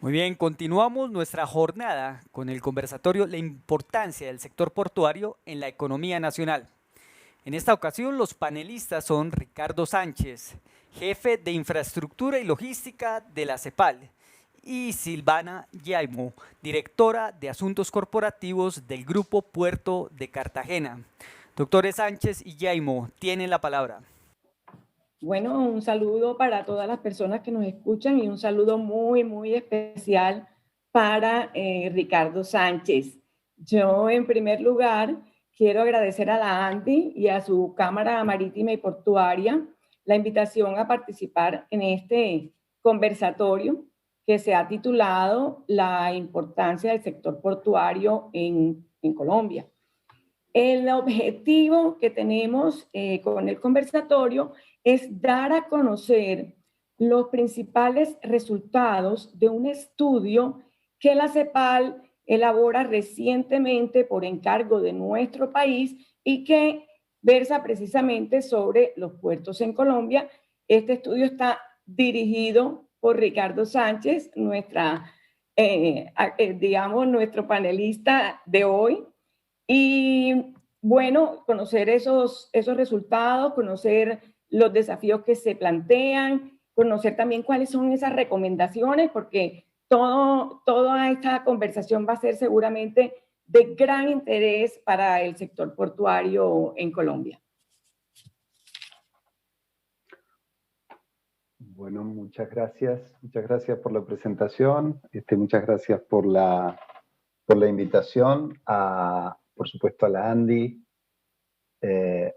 Muy bien, continuamos nuestra jornada con el conversatorio La importancia del sector portuario en la economía nacional. En esta ocasión los panelistas son Ricardo Sánchez, jefe de infraestructura y logística de la CEPAL, y Silvana Yaimo, directora de asuntos corporativos del Grupo Puerto de Cartagena. Doctores Sánchez y Yaimo, tienen la palabra. Bueno, un saludo para todas las personas que nos escuchan y un saludo muy especial para Ricardo Sánchez. Yo, en primer lugar, quiero agradecer a la ANDI y a su Cámara Marítima y Portuaria la invitación a participar en este conversatorio que se ha titulado La importancia del sector portuario en Colombia. El objetivo que tenemos con el conversatorio es dar a conocer los principales resultados de un estudio que la CEPAL elabora recientemente por encargo de nuestro país y que versa precisamente sobre los puertos en Colombia. Este estudio está dirigido por Ricardo Sánchez, nuestro panelista de hoy. Y bueno, conocer esos resultados, conocer los desafíos que se plantean, conocer también cuáles son esas recomendaciones, porque toda esta conversación va a ser seguramente de gran interés para el sector portuario en Colombia. Bueno, muchas gracias por la presentación, muchas gracias por la invitación, por supuesto a la ANDI,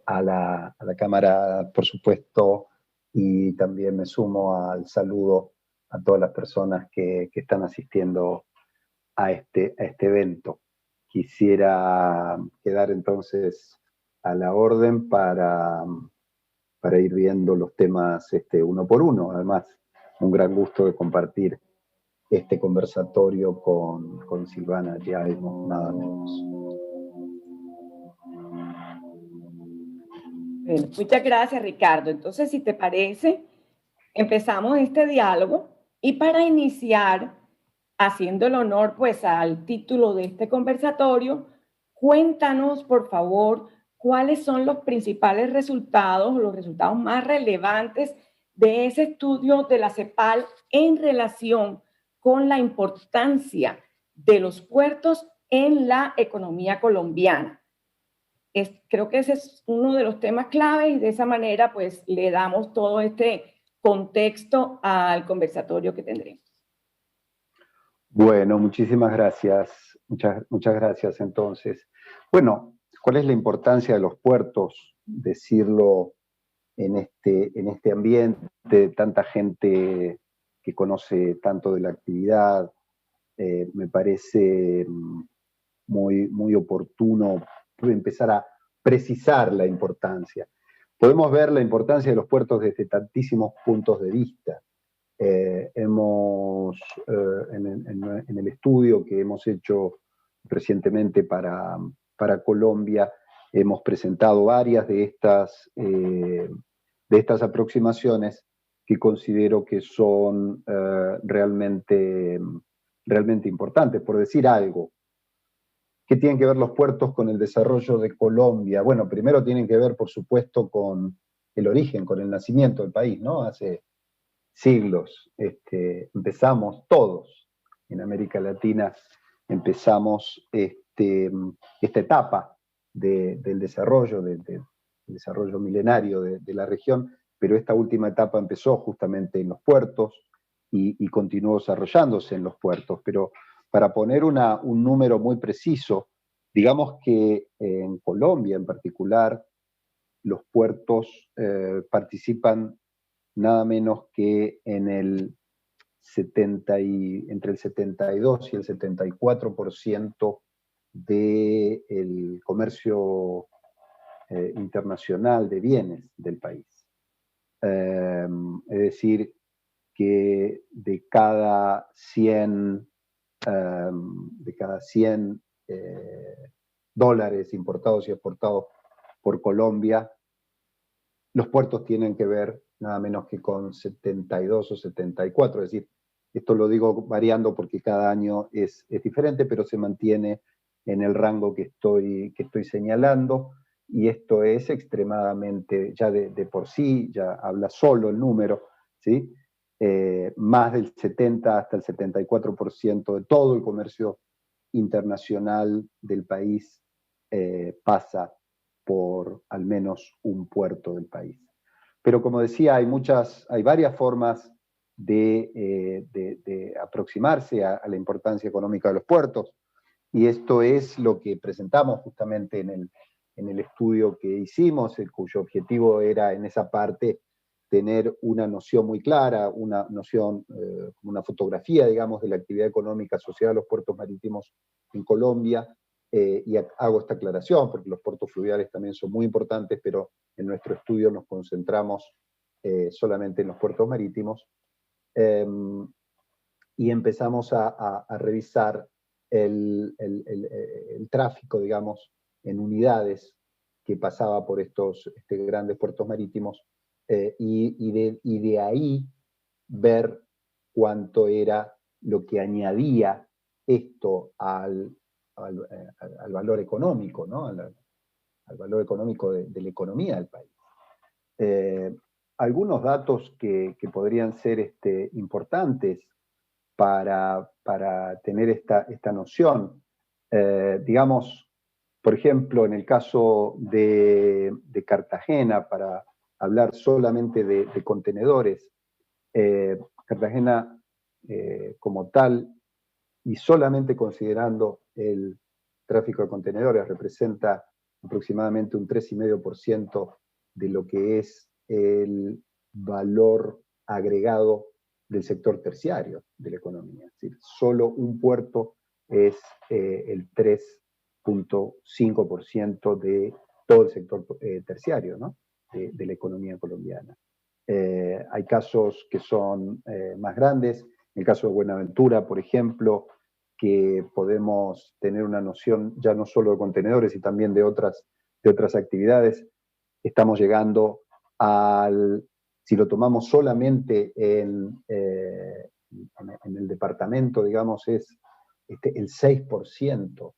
a la Cámara, por supuesto, y también me sumo al saludo a todas las personas que están asistiendo a este evento. Quisiera quedar entonces a la orden para ir viendo los temas uno por uno. Además, un gran gusto de compartir este conversatorio con Silvana Yaimo, nada menos. Bueno, muchas gracias, Ricardo. Entonces, si te parece, empezamos este diálogo y para iniciar, haciendo el honor pues al título de este conversatorio, cuéntanos, por favor, cuáles son los principales resultados, los resultados más relevantes de ese estudio de la CEPAL en relación con la importancia de los puertos en la economía colombiana. Creo que ese es uno de los temas clave y de esa manera pues le damos todo este contexto al conversatorio que tendremos. Bueno, muchísimas gracias. Muchas gracias entonces. Bueno, ¿cuál es la importancia de los puertos? Decirlo en este ambiente de tanta gente que conoce tanto de la actividad, me parece muy oportuno empezar a precisar la importancia. Podemos ver la importancia de los puertos desde tantísimos puntos de vista. En el estudio que hemos hecho recientemente para Colombia, hemos presentado varias de estas aproximaciones que considero que son realmente importantes. Por decir algo, ¿qué tienen que ver los puertos con el desarrollo de Colombia? Bueno, primero tienen que ver, por supuesto, con el origen, con el nacimiento del país, ¿no? Hace siglos empezamos todos en América Latina, empezamos esta etapa del desarrollo, del desarrollo milenario de la región, pero esta última etapa empezó justamente en los puertos y continuó desarrollándose en los puertos. Pero para poner un número muy preciso, digamos que en Colombia en particular, los puertos participan nada menos que entre el 72 y el 74% del comercio internacional de bienes del país. Es decir, que de cada 100 dólares importados y exportados por Colombia, los puertos tienen que ver nada menos que con 72 o 74, es decir, Esto lo digo variando porque cada año es diferente, pero se mantiene en el rango que estoy señalando, y esto es extremadamente, ya de por sí, ya habla solo el número, ¿sí? Más del 70 hasta el 74% de todo el comercio internacional del país pasa por al menos un puerto del país. Pero como decía, hay varias formas de aproximarse a la importancia económica de los puertos, y esto es lo que presentamos justamente en el estudio que hicimos, cuyo objetivo era en esa parte tener una noción muy clara, una noción, una fotografía, digamos, de la actividad económica asociada a los puertos marítimos en Colombia, y hago esta aclaración porque los puertos fluviales también son muy importantes, pero en nuestro estudio nos concentramos solamente en los puertos marítimos, y empezamos a revisar el tráfico, digamos, en unidades que pasaba por estos grandes puertos marítimos, y de ahí ver cuánto era lo que añadía esto al valor económico, ¿no? Al valor económico de la economía del país. Algunos datos que podrían ser importantes para tener esta noción, digamos, por ejemplo, en el caso de Cartagena, para hablar solamente de contenedores, Cartagena como tal, y solamente considerando el tráfico de contenedores, representa aproximadamente un 3,5% de lo que es el valor agregado del sector terciario de la economía. Es decir, solo un puerto es el 3,5% de todo el sector terciario, ¿no? de la economía colombiana. Hay casos que son más grandes. En el caso de Buenaventura, por ejemplo, que podemos tener una noción ya no solo de contenedores, sino también de otras actividades. Estamos llegando si lo tomamos solamente en el departamento, digamos, es el 6%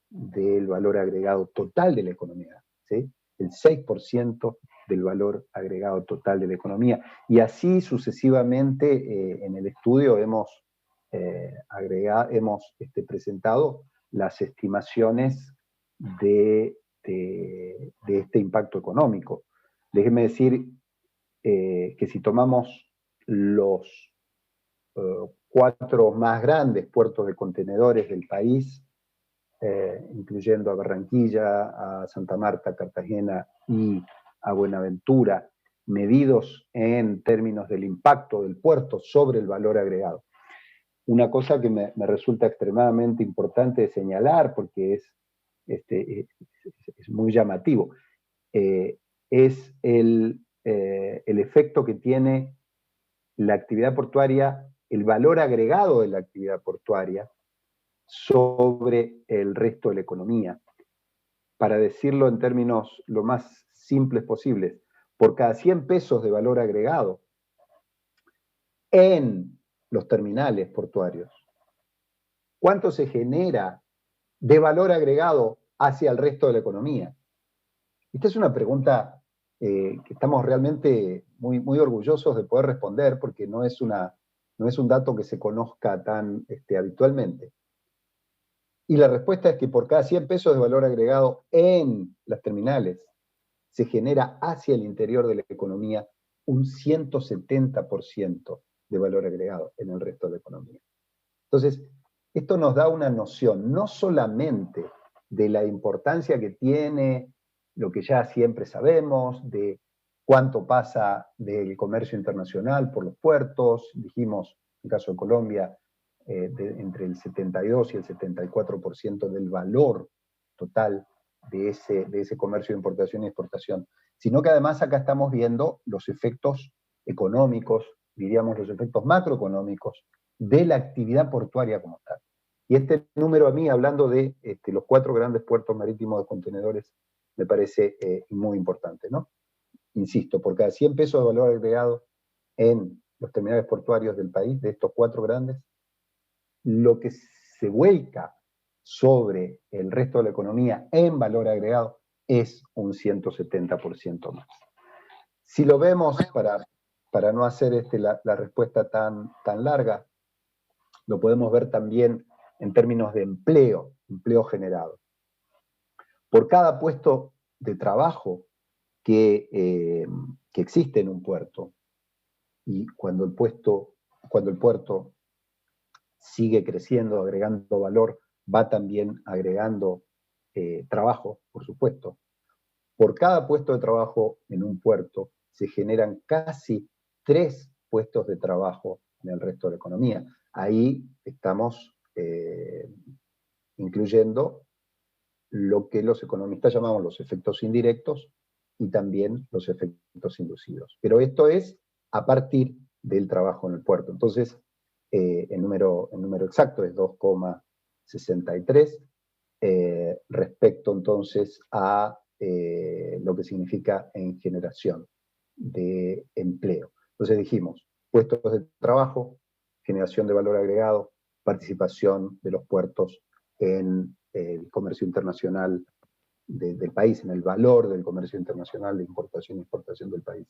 del valor agregado total de la economía, ¿sí? El 6% del valor agregado total de la economía. Y así sucesivamente en el estudio hemos presentado las estimaciones de este impacto económico. Déjenme decir que si tomamos los 4 más grandes puertos de contenedores del país, incluyendo a Barranquilla, a Santa Marta, a Cartagena y a Buenaventura, medidos en términos del impacto del puerto sobre el valor agregado. Una cosa que me resulta extremadamente importante de señalar, porque es muy llamativo, es el efecto que tiene la actividad portuaria, el valor agregado de la actividad portuaria sobre el resto de la economía. Para decirlo en términos lo más simples posibles, por cada 100 pesos de valor agregado en los terminales portuarios, ¿cuánto se genera de valor agregado hacia el resto de la economía? Esta es una pregunta que estamos realmente muy, muy orgullosos de poder responder, porque no es un dato que se conozca tan habitualmente. Y la respuesta es que por cada 100 pesos de valor agregado en las terminales, se genera hacia el interior de la economía un 170% de valor agregado en el resto de la economía. Entonces, esto nos da una noción no solamente de la importancia que tiene lo que ya siempre sabemos, de cuánto pasa del comercio internacional por los puertos. Dijimos, en el caso de Colombia, entre el 72 y el 74% del valor total de ese comercio de importación y exportación, sino que además acá estamos viendo los efectos económicos, diríamos los efectos macroeconómicos de la actividad portuaria como tal. Y este número a mí, hablando de los 4 grandes puertos marítimos de contenedores, me parece muy importante, ¿no? Insisto, por cada 100 pesos de valor agregado en los terminales portuarios del país, de estos 4 grandes, lo que se vuelca sobre el resto de la economía en valor agregado es un 170% más. Si lo vemos, para no hacer la respuesta tan larga, lo podemos ver también en términos de empleo generado. Por cada puesto de trabajo que existe en un puerto, y cuando el puerto sigue creciendo, agregando valor, va también agregando trabajo, por supuesto. Por cada puesto de trabajo en un puerto se generan casi 3 puestos de trabajo en el resto de la economía. Ahí estamos incluyendo lo que los economistas llamamos los efectos indirectos y también los efectos inducidos. Pero esto es a partir del trabajo en el puerto. Entonces, el número exacto es 2,63 respecto entonces a lo que significa en generación de empleo. Entonces dijimos, puestos de trabajo, generación de valor agregado, participación de los puertos en el comercio internacional del país, en el valor del comercio internacional de importación y exportación del país.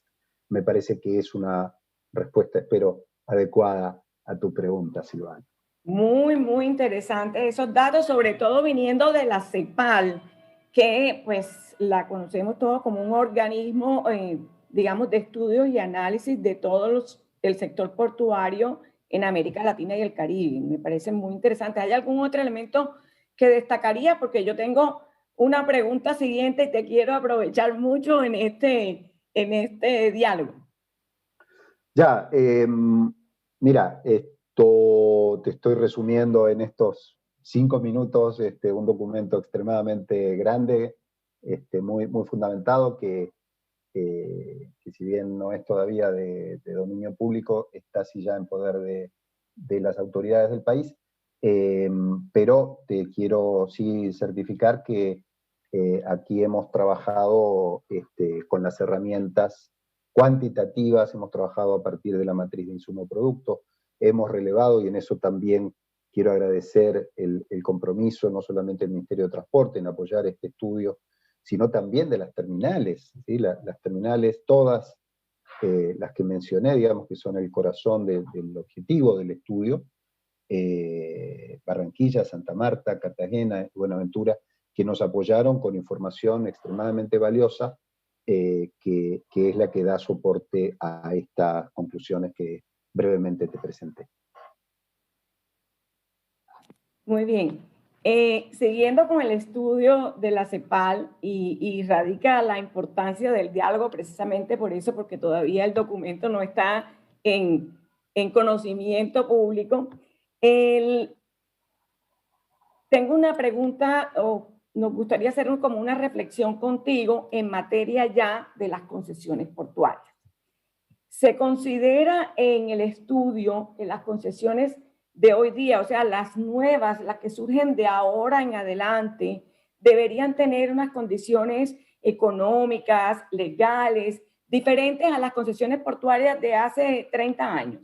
Me parece que es una respuesta, espero, adecuada a tu pregunta, Silvana. Muy, muy interesante esos datos, sobre todo viniendo de la CEPAL, que pues la conocemos todos como un organismo, digamos, de estudios y análisis de todo el sector portuario en América Latina y el Caribe. Me parece muy interesante. ¿Hay algún otro elemento que destacaría? Porque yo tengo una pregunta siguiente y te quiero aprovechar mucho en este diálogo. Ya, mira, te estoy resumiendo en estos 5 minutos un documento extremadamente grande, muy, muy fundamentado, que si bien no es todavía de dominio público, está así ya en poder de las autoridades del país, pero te quiero sí certificar que aquí hemos trabajado con las herramientas cuantitativas, hemos trabajado a partir de la matriz de insumo-producto, hemos relevado, y en eso también quiero agradecer el compromiso no solamente del Ministerio de Transporte en apoyar este estudio, sino también de las terminales, ¿sí? Las terminales, todas las que mencioné, digamos que son el corazón del objetivo del estudio, Barranquilla, Santa Marta, Cartagena, Buenaventura, que nos apoyaron con información extremadamente valiosa, que es la que da soporte a estas conclusiones que brevemente te presenté. Muy bien. Siguiendo con el estudio de la CEPAL y radica la importancia del diálogo precisamente por eso, porque todavía el documento no está en conocimiento público. Tengo una pregunta, o nos gustaría hacer como una reflexión contigo en materia ya de las concesiones portuarias. Se considera en el estudio que las concesiones de hoy día, o sea, las nuevas, las que surgen de ahora en adelante, deberían tener unas condiciones económicas, legales, diferentes a las concesiones portuarias de hace 30 años.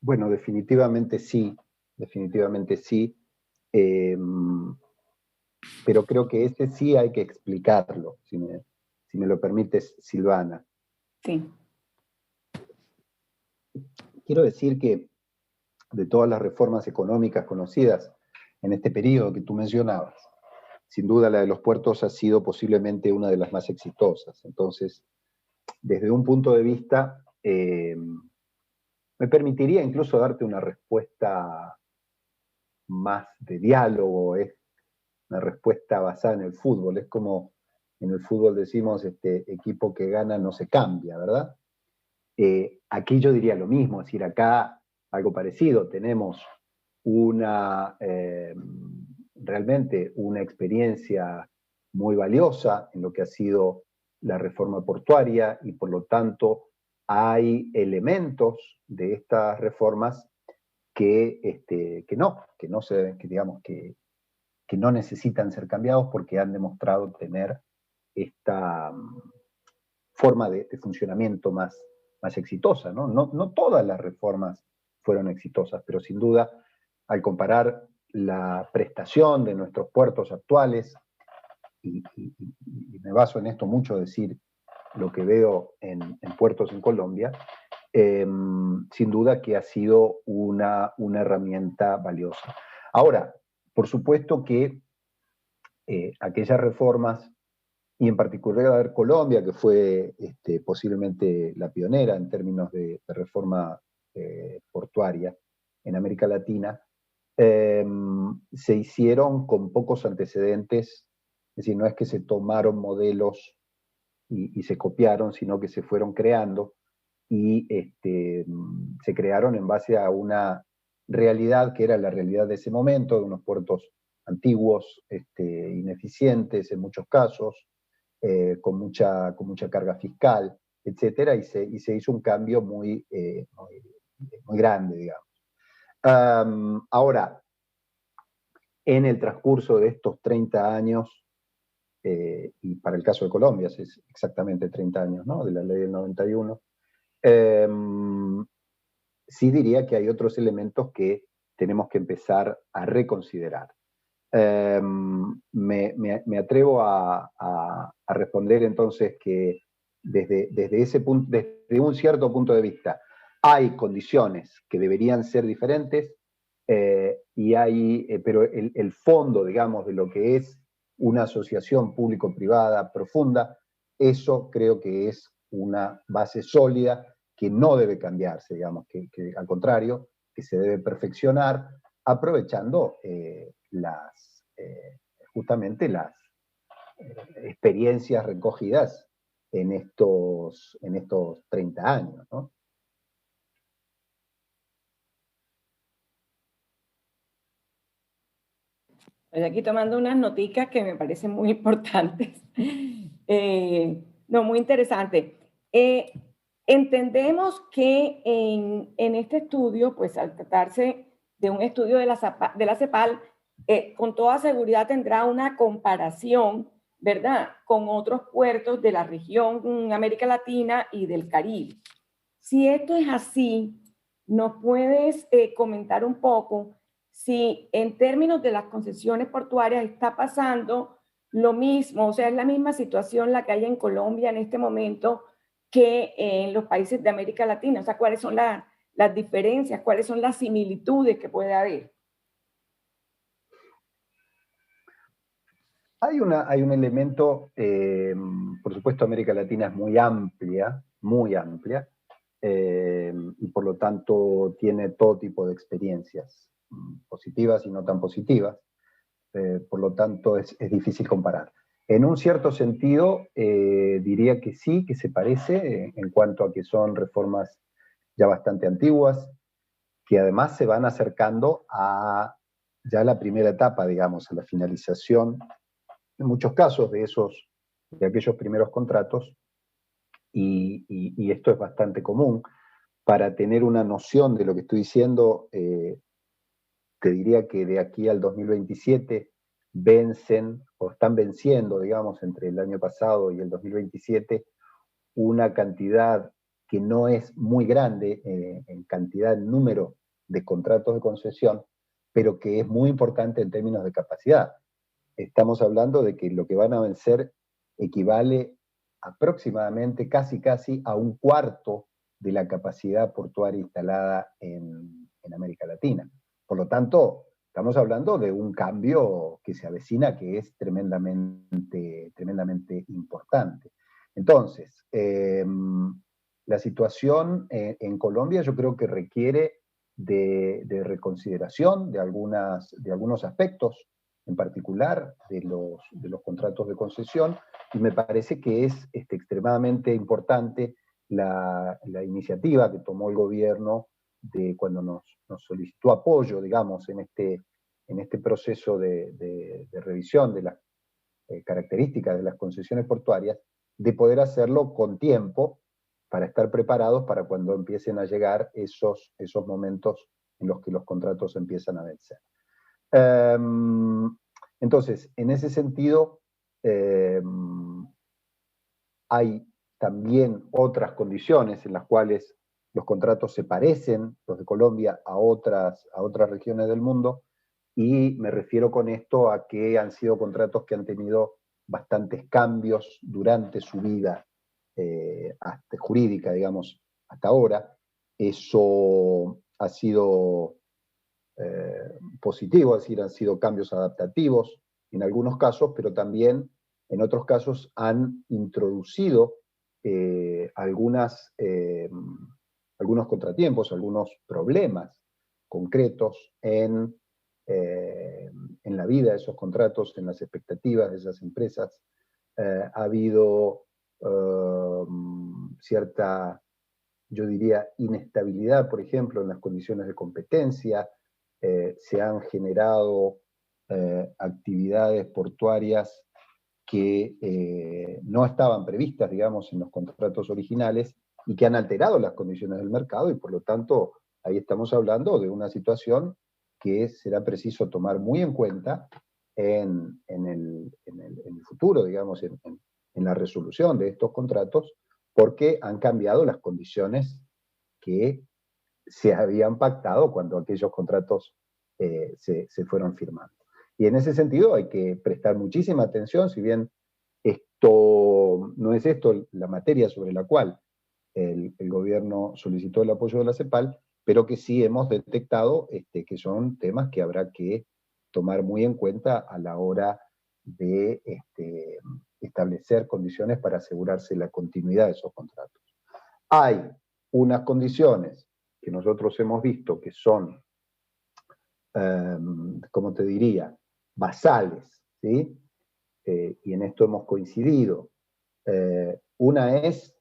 Bueno, definitivamente sí, pero creo que ese sí hay que explicarlo, si me lo permites, Silvana. Sí. Quiero decir que de todas las reformas económicas conocidas en este periodo que tú mencionabas, sin duda la de los puertos ha sido posiblemente una de las más exitosas. Entonces, desde un punto de vista, me permitiría incluso darte una respuesta más de diálogo, es una respuesta basada en el fútbol. Es como en el fútbol decimos, equipo que gana no se cambia, ¿verdad? Aquí yo diría lo mismo, es decir, acá algo parecido, tenemos realmente una experiencia muy valiosa en lo que ha sido la reforma portuaria y por lo tanto hay elementos de estas reformas que no necesitan ser cambiados porque han demostrado tener esta forma de funcionamiento más más exitosa, ¿no? No todas las reformas fueron exitosas, pero sin duda, al comparar la prestación de nuestros puertos actuales, y me baso en esto mucho decir lo que veo en puertos en Colombia, sin duda que ha sido una herramienta valiosa. Ahora, por supuesto que aquellas reformas, y en particular Colombia, que fue posiblemente la pionera en términos de reforma portuaria en América Latina, se hicieron con pocos antecedentes, es decir, no es que se tomaron modelos y se copiaron, sino que se fueron creando y se crearon en base a una realidad que era la realidad de ese momento, de unos puertos antiguos, ineficientes en muchos casos, con mucha carga fiscal, etcétera, y se hizo un cambio muy grande, digamos. Ahora, en el transcurso de estos 30 años, y para el caso de Colombia es exactamente 30 años, ¿no?, de la ley del 91, sí diría que hay otros elementos que tenemos que empezar a reconsiderar. Me atrevo a responder entonces que desde ese punto, desde un cierto punto de vista, hay condiciones que deberían ser diferentes, pero el fondo, digamos, de lo que es una asociación público-privada profunda, eso creo que es una base sólida que no debe cambiarse, digamos, que al contrario, que se debe perfeccionar aprovechando justamente las experiencias recogidas en estos 30 años, ¿no? Estoy aquí tomando unas noticas que me parecen muy importantes. No, muy interesante. Entendemos que en este estudio, pues al tratarse de un estudio de la CEPAL, con toda seguridad tendrá una comparación, ¿verdad?, con otros puertos de la región América Latina y del Caribe. Si esto es así, ¿nos puedes comentar un poco si en términos de las concesiones portuarias está pasando lo mismo, o sea, es la misma situación la que hay en Colombia en este momento que en los países de América Latina? O sea, ¿cuáles son las diferencias, cuáles son las similitudes que puede haber? Hay un elemento, por supuesto América Latina es muy amplia, y por lo tanto tiene todo tipo de experiencias, positivas y no tan positivas, por lo tanto es difícil comparar. En un cierto sentido, diría que sí, que se parece en cuanto a que son reformas ya bastante antiguas, que además se van acercando a ya la primera etapa, digamos, a la finalización, en muchos casos de aquellos primeros contratos, y esto es bastante común. Para tener una noción de lo que estoy diciendo, te diría que de aquí al 2027 vencen o están venciendo, digamos, entre el año pasado y el 2027, una cantidad que no es muy grande en cantidad, en número de contratos de concesión, pero que es muy importante en términos de capacidad. Estamos hablando de que lo que van a vencer equivale aproximadamente casi a un cuarto de la capacidad portuaria instalada en América Latina. Por lo tanto, estamos hablando de un cambio que se avecina, que es tremendamente importante. Entonces, la situación en Colombia yo creo que requiere de reconsideración de algunos aspectos, en particular de los contratos de concesión, y me parece que es extremadamente importante la iniciativa que tomó el gobierno de cuando nos solicitó apoyo, digamos, en este proceso de revisión de las características de las concesiones portuarias, de poder hacerlo con tiempo para estar preparados para cuando empiecen a llegar esos momentos en los que los contratos empiezan a vencer. Entonces, en ese sentido, hay también otras condiciones en las cuales los contratos se parecen, los de Colombia, a otras regiones del mundo, y me refiero con esto a que han sido contratos que han tenido bastantes cambios durante su vida jurídica, digamos, hasta ahora. Eso ha sido positivo, es decir, han sido cambios adaptativos en algunos casos, pero también en otros casos han introducido algunos contratiempos, algunos problemas concretos en la vida de esos contratos, en las expectativas de esas empresas. Ha habido cierta, yo diría, inestabilidad, por ejemplo, en las condiciones de competencia. Se han generado actividades portuarias que no estaban previstas, digamos, en los contratos originales y que han alterado las condiciones del mercado, y por lo tanto ahí estamos hablando de una situación que será preciso tomar muy en cuenta en el futuro, digamos, en la resolución de estos contratos, porque han cambiado las condiciones que se habían pactado cuando aquellos contratos se fueron firmando. Y en ese sentido hay que prestar muchísima atención, si bien esto no es la materia sobre la cual el gobierno solicitó el apoyo de la CEPAL, pero que sí hemos detectado que son temas que habrá que tomar muy en cuenta a la hora de establecer condiciones para asegurarse la continuidad de esos contratos. Hay unas condiciones que nosotros hemos visto que son, como te diría, basales, ¿sí? Y en esto hemos coincidido. Una es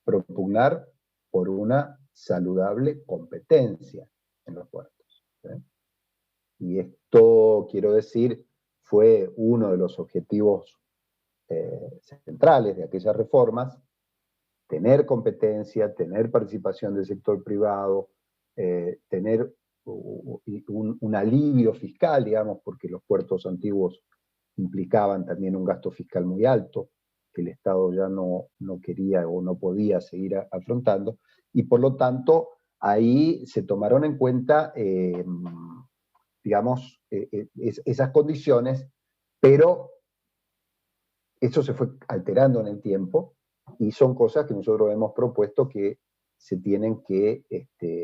propugnar por una saludable competencia en los puertos, ¿sí? Y esto, quiero decir, fue uno de los objetivos centrales de aquellas reformas: tener competencia, tener participación del sector privado, tener un alivio fiscal, digamos, porque los puertos antiguos implicaban también un gasto fiscal muy alto, que el Estado ya no quería o no podía seguir afrontando, y por lo tanto ahí se tomaron en cuenta, digamos, esas condiciones, pero eso se fue alterando en el tiempo, y son cosas que nosotros hemos propuesto que se tienen que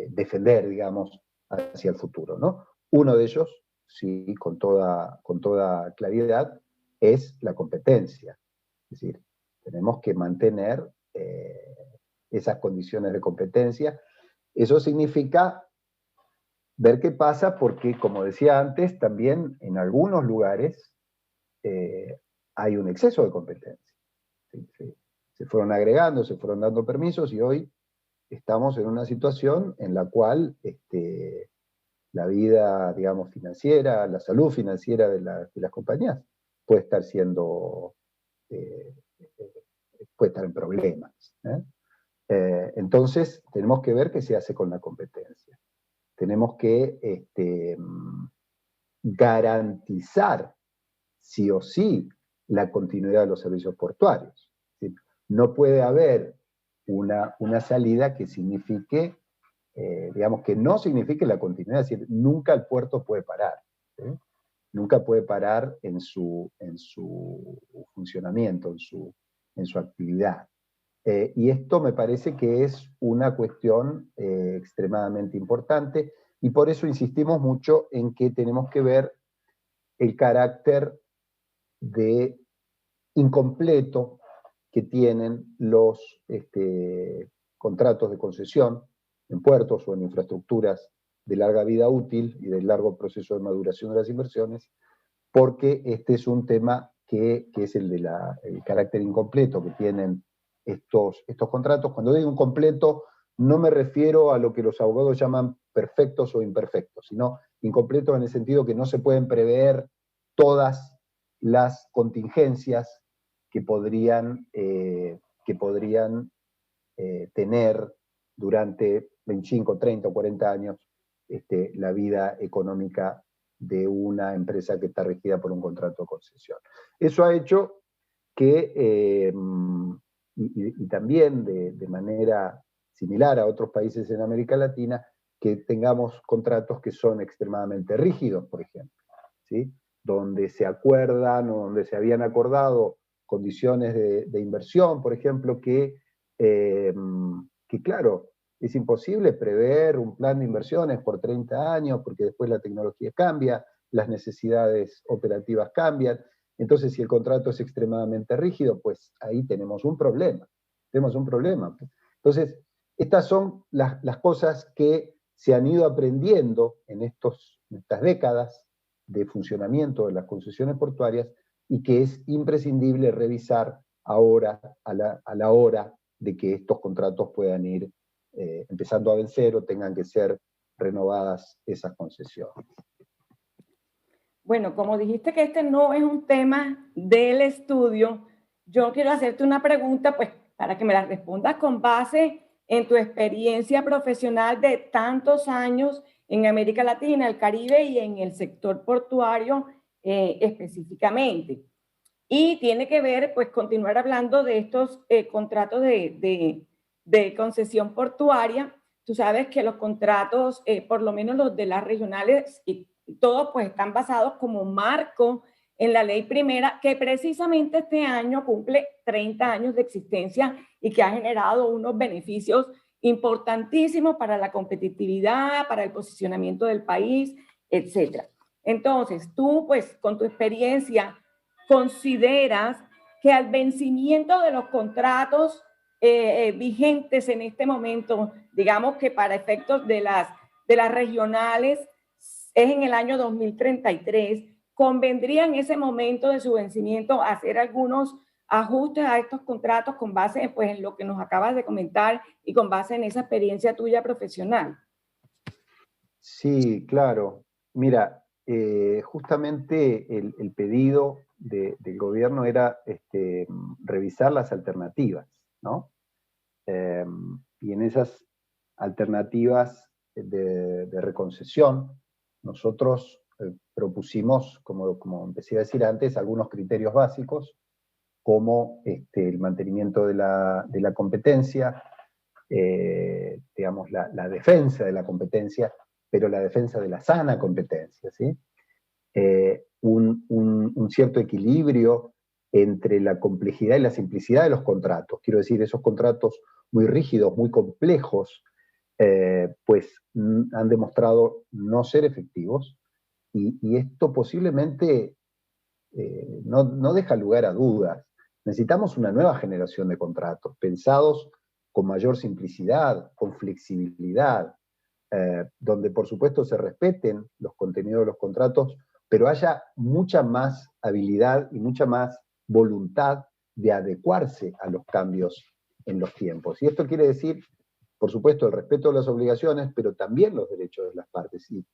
defender, digamos, hacia el futuro, ¿no? Uno de ellos, sí, con toda claridad, es la competencia. Es decir, tenemos que mantener esas condiciones de competencia. Eso significa ver qué pasa, porque, como decía antes, también en algunos lugares hay un exceso de competencia. Se fueron agregando, se fueron dando permisos, y hoy estamos en una situación en la cual la vida, digamos, financiera, la salud financiera de las compañías puede estar puede estar en problemas. Entonces, tenemos que ver qué se hace con la competencia. Tenemos que garantizar, sí o sí, la continuidad de los servicios portuarios. ¿Sí? No puede haber una salida que signifique, digamos, que no signifique la continuidad. Es decir, nunca el puerto puede parar. ¿Sí? Nunca puede parar en su funcionamiento, en su actividad. Y esto me parece que es una cuestión extremadamente importante, y por eso insistimos mucho en que tenemos que ver el carácter de incompleto que tienen los contratos de concesión en puertos o en infraestructuras de larga vida útil y de largo proceso de maduración de las inversiones, porque este es un tema que es el carácter incompleto que tienen estos contratos. Cuando digo incompleto, no me refiero a lo que los abogados llaman perfectos o imperfectos, sino incompletos en el sentido que no se pueden prever todas las contingencias que podrían tener durante 25, 30 o 40 años la vida económica de una empresa que está regida por un contrato de concesión. Eso ha hecho que y también de manera similar a otros países en América Latina, que tengamos contratos que son extremadamente rígidos, por ejemplo, ¿sí? Donde se acuerdan o donde se habían acordado condiciones de inversión, por ejemplo, que claro, es imposible prever un plan de inversiones por 30 años, porque después la tecnología cambia, las necesidades operativas cambian. Entonces, si el contrato es extremadamente rígido, pues ahí tenemos un problema. Tenemos un problema. Entonces, estas son las cosas que se han ido aprendiendo en estas décadas de funcionamiento de las concesiones portuarias y que es imprescindible revisar ahora a la hora de que estos contratos puedan ir empezando a vencer o tengan que ser renovadas esas concesiones. Bueno, como dijiste que este no es un tema del estudio, yo quiero hacerte una pregunta, pues, para que me la respondas con base en tu experiencia profesional de tantos años en América Latina, el Caribe y en el sector portuario específicamente. Y tiene que ver, pues, continuar hablando de estos contratos de concesión portuaria. Tú sabes que los contratos, por lo menos los de las regionales, y todos pues están basados como marco en la ley primera, que precisamente este año cumple 30 años de existencia y que ha generado unos beneficios importantísimos para la competitividad, para el posicionamiento del país, etc. Entonces, tú pues con tu experiencia, ¿consideras que al vencimiento de los contratos vigentes en este momento, digamos que para efectos de las regionales, es en el año 2033, convendría en ese momento de su vencimiento hacer algunos ajustes a estos contratos con base pues, en lo que nos acabas de comentar y con base en esa experiencia tuya profesional? Sí, claro. Mira, justamente el pedido del gobierno era revisar las alternativas, ¿no? Y en esas alternativas de reconcesión, nosotros propusimos, como empecé a decir antes, algunos criterios básicos, como el mantenimiento de la competencia, digamos, la defensa de la competencia, pero la defensa de la sana competencia, ¿sí? Un cierto equilibrio entre la complejidad y la simplicidad de los contratos. Quiero decir, esos contratos muy rígidos, muy complejos, pues han demostrado no ser efectivos, y esto posiblemente no deja lugar a dudas. Necesitamos una nueva generación de contratos, pensados con mayor simplicidad, con flexibilidad, donde por supuesto se respeten los contenidos de los contratos, pero haya mucha más habilidad y mucha más voluntad de adecuarse a los cambios en los tiempos. Y esto quiere decir, por supuesto, el respeto de las obligaciones, pero también los derechos de las partes. Y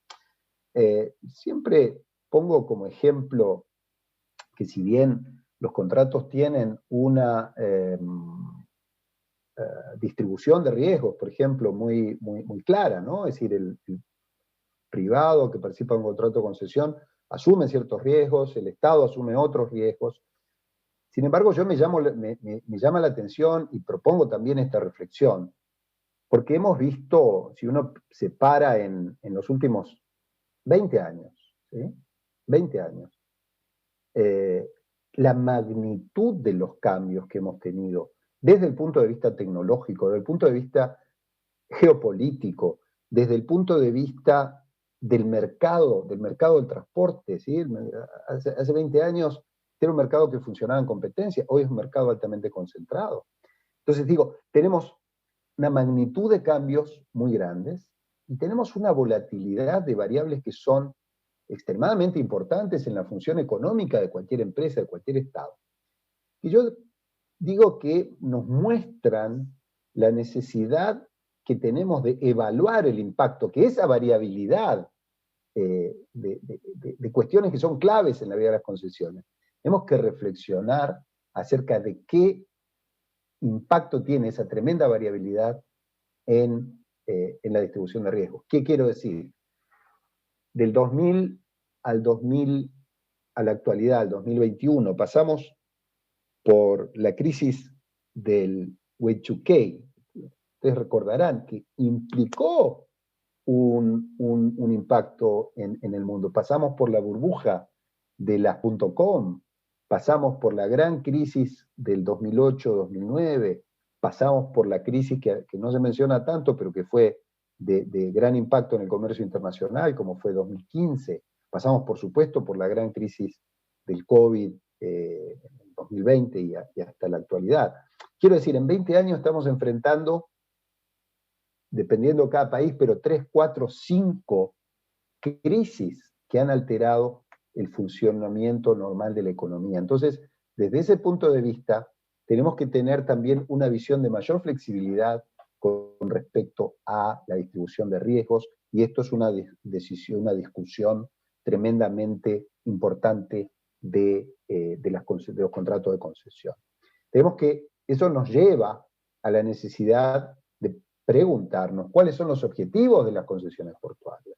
siempre pongo como ejemplo que si bien los contratos tienen una distribución de riesgos, por ejemplo, muy clara, ¿no? Es decir, el privado que participa en un contrato de concesión asume ciertos riesgos, el Estado asume otros riesgos. Sin embargo, me llama la atención y propongo también esta reflexión, porque hemos visto, si uno se para en los últimos 20 años, ¿sí? 20 años, la magnitud de los cambios que hemos tenido desde el punto de vista tecnológico, desde el punto de vista geopolítico, desde el punto de vista del mercado del transporte, ¿sí? Hace 20 años era un mercado que funcionaba en competencia, hoy es un mercado altamente concentrado. Entonces digo, tenemos una magnitud de cambios muy grandes y tenemos una volatilidad de variables que son extremadamente importantes en la función económica de cualquier empresa, de cualquier Estado. Y yo digo que nos muestran la necesidad que tenemos de evaluar el impacto, que esa variabilidad de cuestiones que son claves en la vida de las concesiones, tenemos que reflexionar acerca de qué impacto tiene esa tremenda variabilidad en la distribución de riesgos. ¿Qué quiero decir? Del 2000 al 2000, a la actualidad, al 2021, pasamos por la crisis del Y2K, ustedes recordarán que implicó un impacto en el mundo. Pasamos por la burbuja de las .com, pasamos por la gran crisis del 2008-2009, pasamos por la crisis que no se menciona tanto, pero que fue de gran impacto en el comercio internacional, como fue 2015, pasamos por supuesto por la gran crisis del COVID en 2020 y hasta la actualidad. Quiero decir, en 20 años estamos enfrentando, dependiendo de cada país, pero 3, 4, 5 crisis que han alterado el funcionamiento normal de la economía. Entonces, desde ese punto de vista, tenemos que tener también una visión de mayor flexibilidad con respecto a la distribución de riesgos, y esto es una discusión tremendamente importante de los contratos de concesión. Eso nos lleva a la necesidad de preguntarnos cuáles son los objetivos de las concesiones portuarias.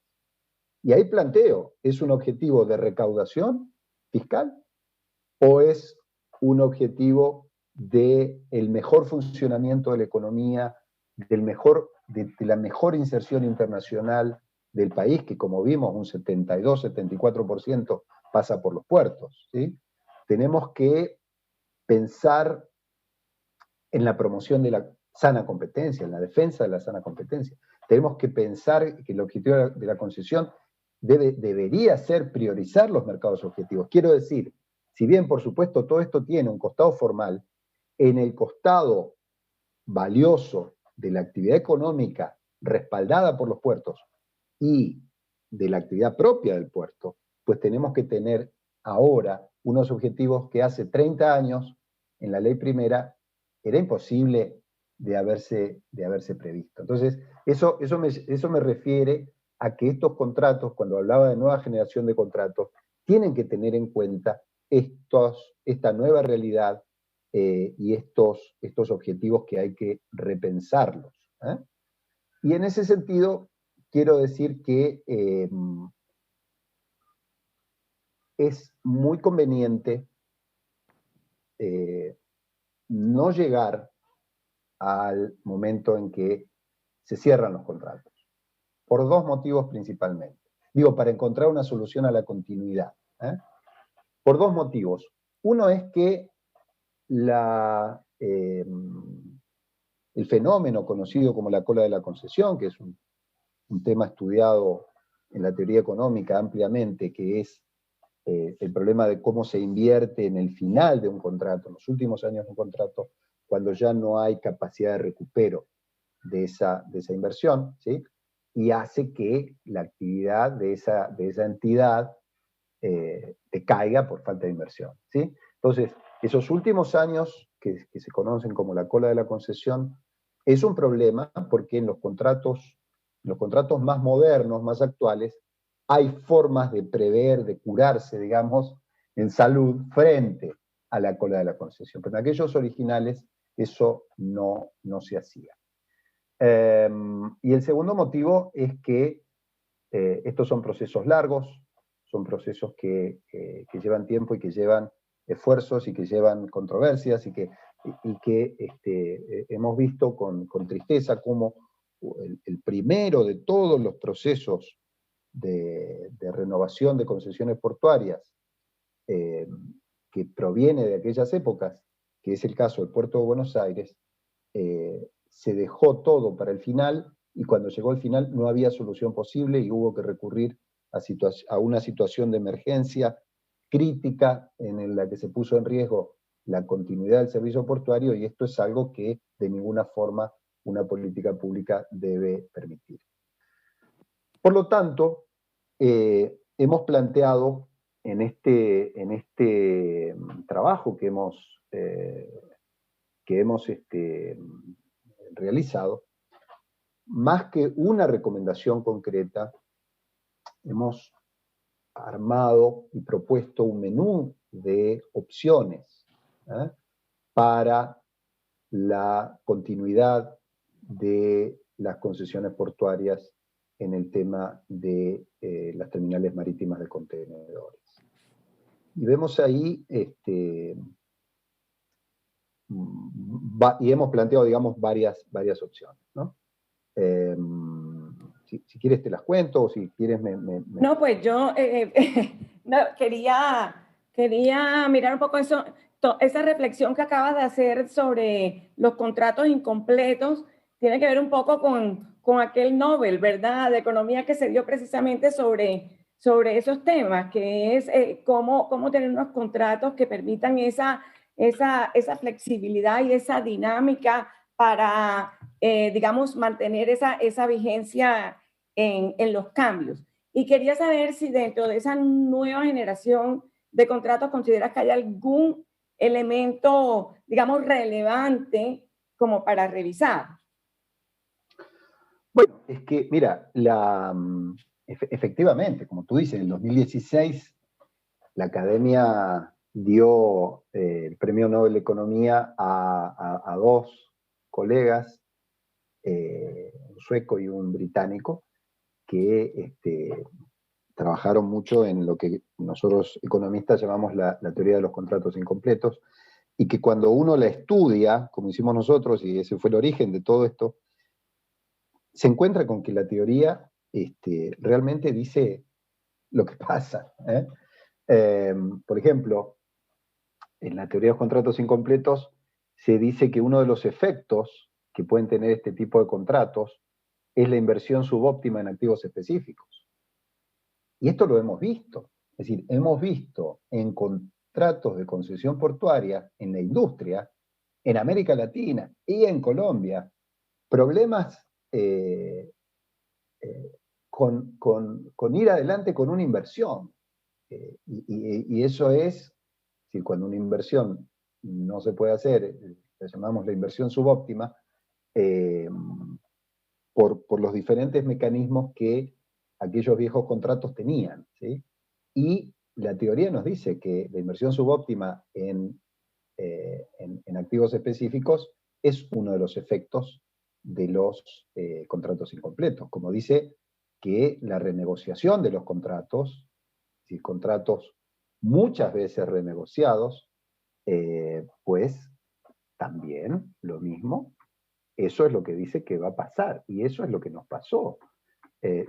Y ahí planteo, ¿es un objetivo de recaudación fiscal o es un objetivo del mejor funcionamiento de la economía, de la mejor inserción internacional del país, que como vimos un 72-74% pasa por los puertos, ¿sí? Tenemos que pensar en la promoción de la sana competencia, en la defensa de la sana competencia. Tenemos que pensar que el objetivo de la concesión debería ser priorizar los mercados objetivos. Quiero decir, si bien por supuesto todo esto tiene un costado formal, en el costado valioso de la actividad económica respaldada por los puertos y de la actividad propia del puerto, pues tenemos que tener ahora unos objetivos que hace 30 años en la ley primera era imposible de haberse previsto. Entonces, eso me refiere a que estos contratos, cuando hablaba de nueva generación de contratos, tienen que tener en cuenta esta nueva realidad y estos objetivos que hay que repensarlos. Y en ese sentido, quiero decir que es muy conveniente no llegar al momento en que se cierran los contratos, por dos motivos principalmente. Digo, para encontrar una solución a la continuidad. Por dos motivos. Uno es que el fenómeno conocido como la cola de la concesión, que es un tema estudiado en la teoría económica ampliamente, que es el problema de cómo se invierte en el final de un contrato, en los últimos años de un contrato, cuando ya no hay capacidad de recupero de esa inversión, ¿sí? Y hace que la actividad de esa entidad decaiga por falta de inversión, ¿sí? Entonces, esos últimos años que se conocen como la cola de la concesión es un problema porque en los contratos más modernos, más actuales, hay formas de prever, de curarse, digamos, en salud frente a la cola de la concesión. Pero en aquellos originales eso no se hacía. Y el segundo motivo es que estos son procesos largos, son procesos que llevan tiempo y que llevan esfuerzos y que llevan controversias y que hemos visto con tristeza cómo el primero de todos los procesos de renovación de concesiones portuarias que proviene de aquellas épocas, que es el caso del Puerto de Buenos Aires, se dejó todo para el final y cuando llegó el final no había solución posible y hubo que recurrir a una situación de emergencia crítica en la que se puso en riesgo la continuidad del servicio portuario, y esto es algo que de ninguna forma una política pública debe permitir. Por lo tanto, hemos planteado en este trabajo que hemos realizado, más que una recomendación concreta, hemos armado y propuesto un menú de opciones para la continuidad de las concesiones portuarias en el tema de las terminales marítimas de contenedores. Y vemos ahí y hemos planteado, digamos, varias opciones, ¿no? Si quieres te las cuento, o si quieres No, pues yo no, quería mirar un poco eso, esa reflexión que acabas de hacer sobre los contratos incompletos, tiene que ver un poco con aquel Nobel, ¿verdad?, de economía que se dio precisamente sobre esos temas, que es cómo tener unos contratos que permitan esa flexibilidad y esa dinámica para, digamos, mantener esa vigencia en los cambios. Y quería saber si dentro de esa nueva generación de contratos consideras que hay algún elemento, digamos, relevante como para revisar. Bueno, es que, mira, efectivamente, como tú dices, en el 2016 la Academia dio el Premio Nobel de Economía a dos colegas, un sueco y un británico, que trabajaron mucho en lo que nosotros economistas llamamos la teoría de los contratos incompletos, y que cuando uno la estudia, como hicimos nosotros, y ese fue el origen de todo esto, se encuentra con que la teoría realmente dice lo que pasa. Por ejemplo, en la teoría de los contratos incompletos se dice que uno de los efectos que pueden tener este tipo de contratos es la inversión subóptima en activos específicos. Y esto lo hemos visto. Es decir, hemos visto en contratos de concesión portuaria en la industria, en América Latina y en Colombia, problemas con ir adelante con una inversión. Y eso es, si cuando una inversión no se puede hacer, la llamamos la inversión subóptima, por los diferentes mecanismos que aquellos viejos contratos tenían, ¿sí? Y la teoría nos dice que la inversión subóptima en activos específicos es uno de los efectos de los contratos incompletos. Como dice que la renegociación de los contratos, si contratos muchas veces renegociados, pues también lo mismo, eso es lo que dice que va a pasar, y eso es lo que nos pasó.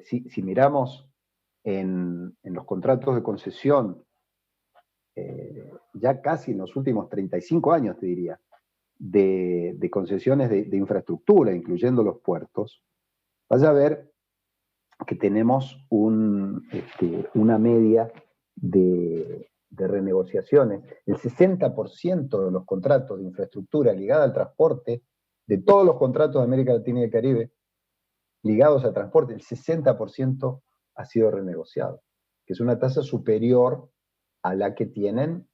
Si miramos en los contratos de concesión, ya casi en los últimos 35 años, te diría, de concesiones de infraestructura, incluyendo los puertos, vas a ver que tenemos una media de renegociaciones. El 60% de los contratos de infraestructura ligada al transporte, de todos los contratos de América Latina y el Caribe, ligados al transporte, el 60% ha sido renegociado, que es una tasa superior a la que tienen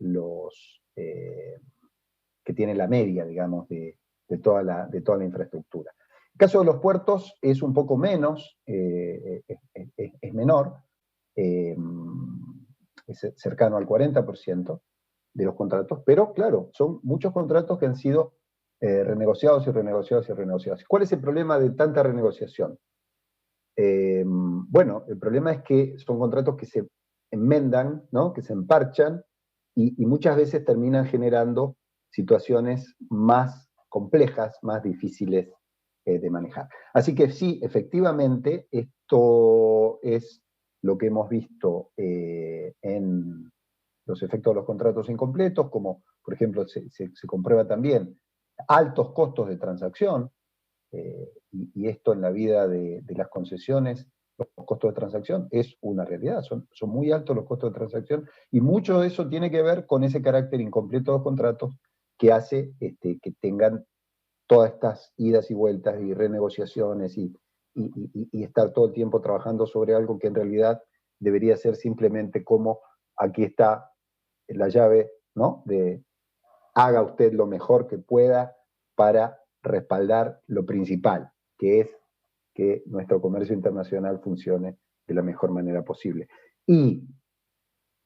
que tiene la media, digamos, de toda la infraestructura. El caso de los puertos es un poco menos, es menor, es cercano al 40% de los contratos, pero claro, son muchos contratos que han sido renegociados y renegociados y renegociados. ¿Cuál es el problema de tanta renegociación? Bueno, el problema es que son contratos que se enmendan, ¿no?, que se emparchan, y muchas veces terminan generando situaciones más complejas, más difíciles de manejar. Así que sí, efectivamente, esto es lo que hemos visto en los efectos de los contratos incompletos, como por ejemplo se comprueba también altos costos de transacción, y esto en la vida de las concesiones, los costos de transacción es una realidad, son muy altos los costos de transacción, y mucho de eso tiene que ver con ese carácter incompleto de los contratos que hace que tengan todas estas idas y vueltas y renegociaciones y estar todo el tiempo trabajando sobre algo que en realidad debería ser simplemente como aquí está la llave, ¿no?, de haga usted lo mejor que pueda para respaldar lo principal, que es que nuestro comercio internacional funcione de la mejor manera posible. Y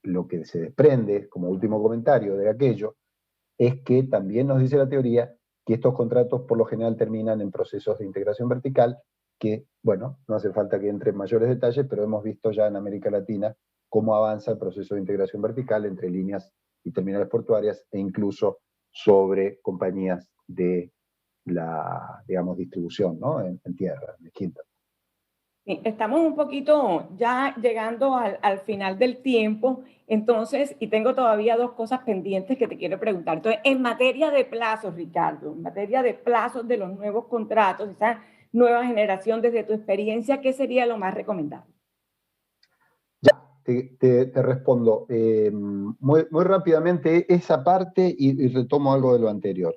lo que se desprende, como último comentario de aquello, es que también nos dice la teoría que estos contratos por lo general terminan en procesos de integración vertical, que, bueno, no hace falta que entre en mayores detalles, pero hemos visto ya en América Latina cómo avanza el proceso de integración vertical entre líneas y terminales portuarias, e incluso sobre compañías de la, digamos, distribución, ¿no? En tierra, en quinta. Sí, estamos un poquito ya llegando al final del tiempo, entonces, y tengo todavía dos cosas pendientes que te quiero preguntar. Entonces, en materia de plazos, Ricardo, en materia de plazos de los nuevos contratos, esa nueva generación, desde tu experiencia, ¿qué sería lo más recomendable? Ya, te respondo muy, muy rápidamente esa parte y retomo algo de lo anterior.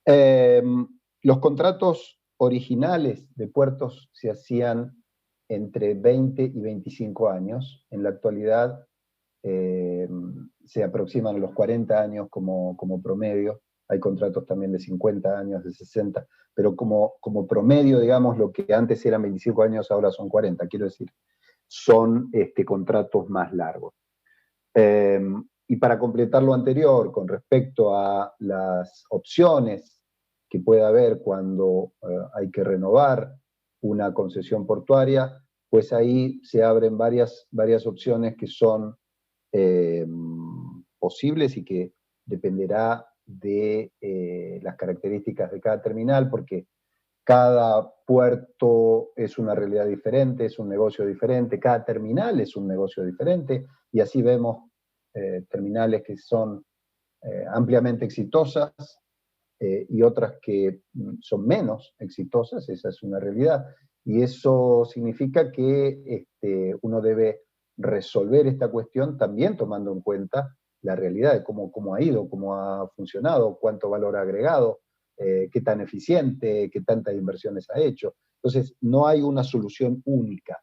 Los contratos originales de puertos se hacían entre 20 y 25 años. En la actualidad se aproximan a los 40 años como promedio. Hay contratos también de 50 años, de 60, pero como promedio, digamos, lo que antes eran 25 años, ahora son 40, quiero decir, son contratos más largos. Y para completar lo anterior, con respecto a las opciones que puede haber cuando hay que renovar una concesión portuaria, pues ahí se abren varias opciones que son posibles y que dependerá de las características de cada terminal, porque cada puerto es una realidad diferente, es un negocio diferente, cada terminal es un negocio diferente, y así vemos terminales que son ampliamente exitosas y otras que son menos exitosas, esa es una realidad. Y eso significa que uno debe resolver esta cuestión también tomando en cuenta la realidad de cómo ha ido, cómo ha funcionado, cuánto valor ha agregado, qué tan eficiente, qué tantas inversiones ha hecho. Entonces, no hay una solución única.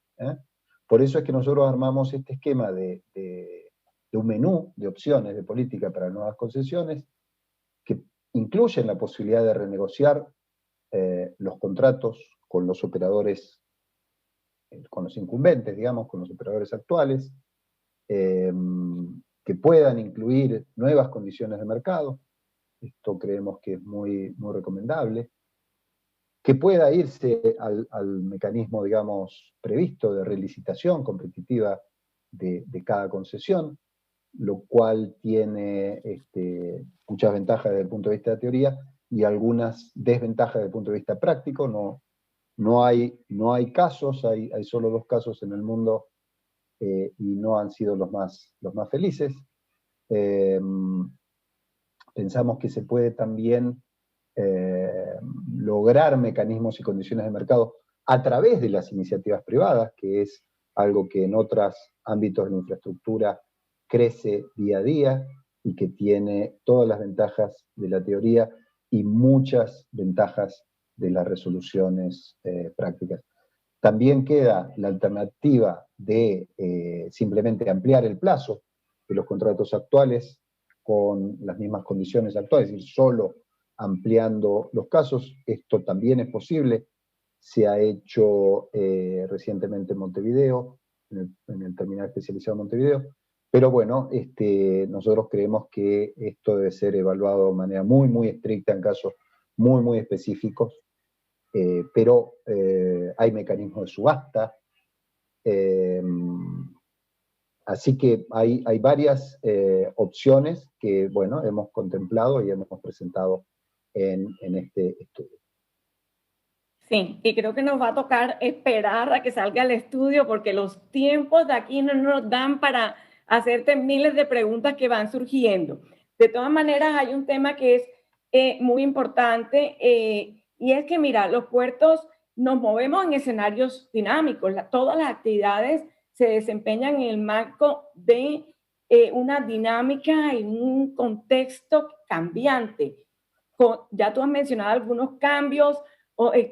Por eso es que nosotros armamos este esquema de un menú de opciones de política para nuevas concesiones que incluyen la posibilidad de renegociar los contratos con los operadores, con los incumbentes, digamos, con los operadores actuales, que puedan incluir nuevas condiciones de mercado. Esto creemos que es muy, muy recomendable. Que pueda irse al mecanismo, digamos, previsto de relicitación competitiva de cada concesión, lo cual tiene muchas ventajas desde el punto de vista de teoría y algunas desventajas desde el punto de vista práctico. No hay casos, hay solo 2 casos en el mundo y no han sido los más felices. Pensamos que se puede también lograr mecanismos y condiciones de mercado a través de las iniciativas privadas, que es algo que en otros ámbitos de la infraestructura crece día a día y que tiene todas las ventajas de la teoría y muchas ventajas de las resoluciones prácticas. También queda la alternativa de simplemente ampliar el plazo de los contratos actuales con las mismas condiciones actuales, es decir, solo ampliando los casos. Esto también es posible. Se ha hecho recientemente en Montevideo, en el terminal especializado de Montevideo. Pero bueno, nosotros creemos que esto debe ser evaluado de manera muy, muy estricta en casos muy, muy específicos. Pero hay mecanismos de subasta. Así que hay varias opciones que, bueno, hemos contemplado y hemos presentado en este estudio. Sí, y creo que nos va a tocar esperar a que salga el estudio porque los tiempos de aquí no nos dan para hacerte miles de preguntas que van surgiendo. De todas maneras, hay un tema que es muy importante y es que, mira, los puertos nos movemos en escenarios dinámicos. Todas las actividades se desempeñan en el marco de una dinámica y un contexto cambiante. Ya tú has mencionado algunos cambios.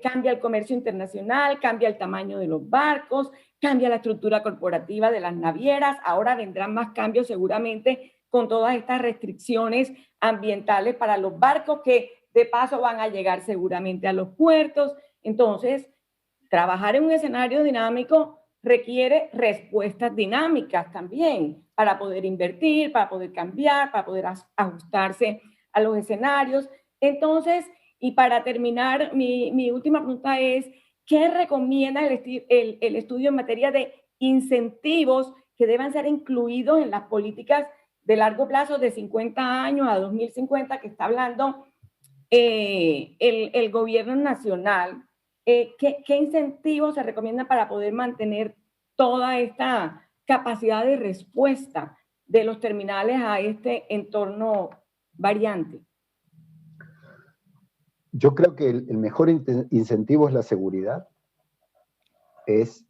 Cambia el comercio internacional, cambia el tamaño de los barcos, cambia la estructura corporativa de las navieras. Ahora vendrán más cambios seguramente con todas estas restricciones ambientales para los barcos que de paso van a llegar seguramente a los puertos. Entonces, trabajar en un escenario dinámico requiere respuestas dinámicas también para poder invertir, para poder cambiar, para poder ajustarse a los escenarios. Entonces, y para terminar, mi última pregunta es, ¿qué recomienda el estudio en materia de incentivos que deban ser incluidos en las políticas de largo plazo de 50 años a 2050 que está hablando el gobierno nacional, ¿qué incentivos se recomiendan para poder mantener toda esta capacidad de respuesta de los terminales a este entorno variante? Yo creo que el mejor incentivo es la seguridad, es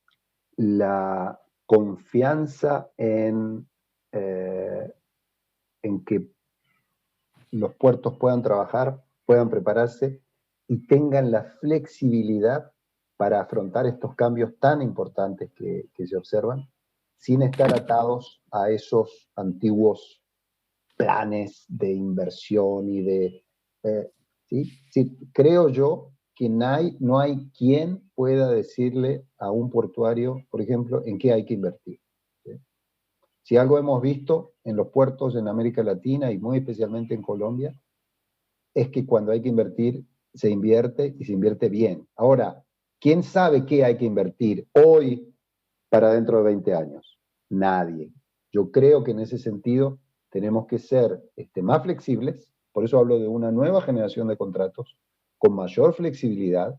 la confianza en que los puertos puedan trabajar, puedan prepararse y tengan la flexibilidad para afrontar estos cambios tan importantes que se observan, sin estar atados a esos antiguos planes de inversión y de... ¿sí? Sí, creo yo que no hay quien pueda decirle a un portuario, por ejemplo, en qué hay que invertir. ¿Sí? Si algo hemos visto en los puertos en América Latina y muy especialmente en Colombia, es que cuando hay que invertir, se invierte y se invierte bien. Ahora, ¿quién sabe qué hay que invertir hoy para dentro de 20 años? Nadie. Yo creo que en ese sentido tenemos que ser más flexibles, por eso hablo de una nueva generación de contratos, con mayor flexibilidad,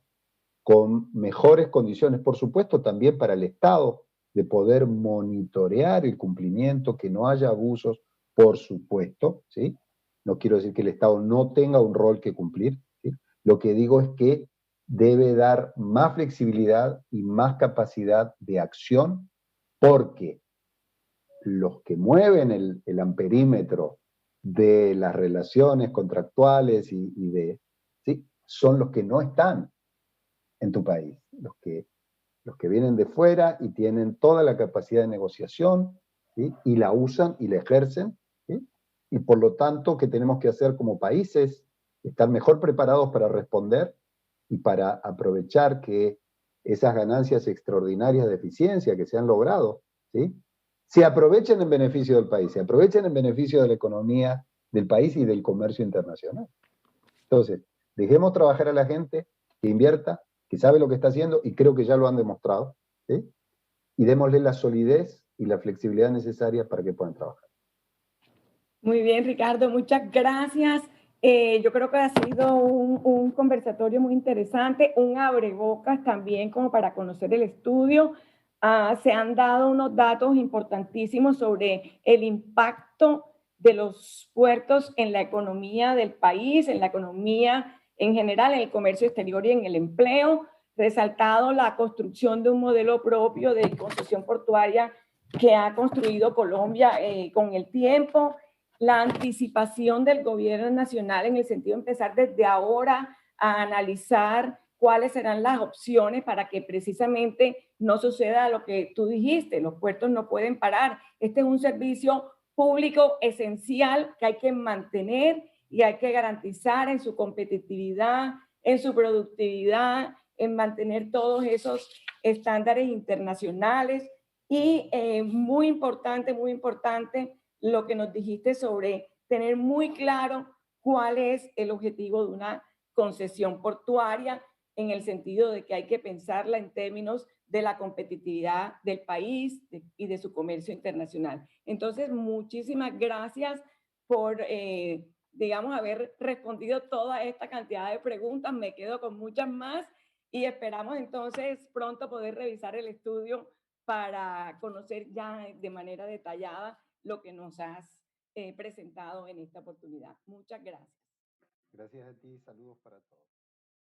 con mejores condiciones, por supuesto también para el Estado, de poder monitorear el cumplimiento, que no haya abusos, por supuesto, ¿sí? No quiero decir que el Estado no tenga un rol que cumplir, ¿sí? Lo que digo es que debe dar más flexibilidad y más capacidad de acción, porque los que mueven el amperímetro de las relaciones contractuales ¿sí? Son los que no están en tu país, los que vienen de fuera y tienen toda la capacidad de negociación, ¿sí? Y la usan y la ejercen, ¿sí? Y por lo tanto, ¿qué tenemos que hacer como países? Estar mejor preparados para responder y para aprovechar que esas ganancias extraordinarias de eficiencia que se han logrado, ¿sí? Se aprovechen en beneficio del país, se aprovechen en beneficio de la economía del país y del comercio internacional. Entonces, dejemos trabajar a la gente que invierta, que sabe lo que está haciendo, y creo que ya lo han demostrado, ¿sí? Y démosle la solidez y la flexibilidad necesaria para que puedan trabajar. Muy bien, Ricardo, muchas gracias. Yo creo que ha sido un conversatorio muy interesante, un abrebocas también como para conocer el estudio. Se han dado unos datos importantísimos sobre el impacto de los puertos en la economía del país, en la economía en general, en el comercio exterior y en el empleo. Resaltado la construcción de un modelo propio de concesión portuaria que ha construido Colombia con el tiempo, la anticipación del gobierno nacional en el sentido de empezar desde ahora a analizar cuáles serán las opciones para que precisamente no suceda lo que tú dijiste, los puertos no pueden parar. Este es un servicio público esencial que hay que mantener y hay que garantizar en su competitividad, en su productividad, en mantener todos esos estándares internacionales. Y muy importante lo que nos dijiste sobre tener muy claro cuál es el objetivo de una concesión portuaria en el sentido de que hay que pensarla en términos de la competitividad del país y de su comercio internacional. Entonces, muchísimas gracias por, digamos, haber respondido toda esta cantidad de preguntas. Me quedo con muchas más y esperamos entonces pronto poder revisar el estudio para conocer ya de manera detallada lo que nos has presentado en esta oportunidad. Muchas gracias. Gracias a ti, saludos para todos.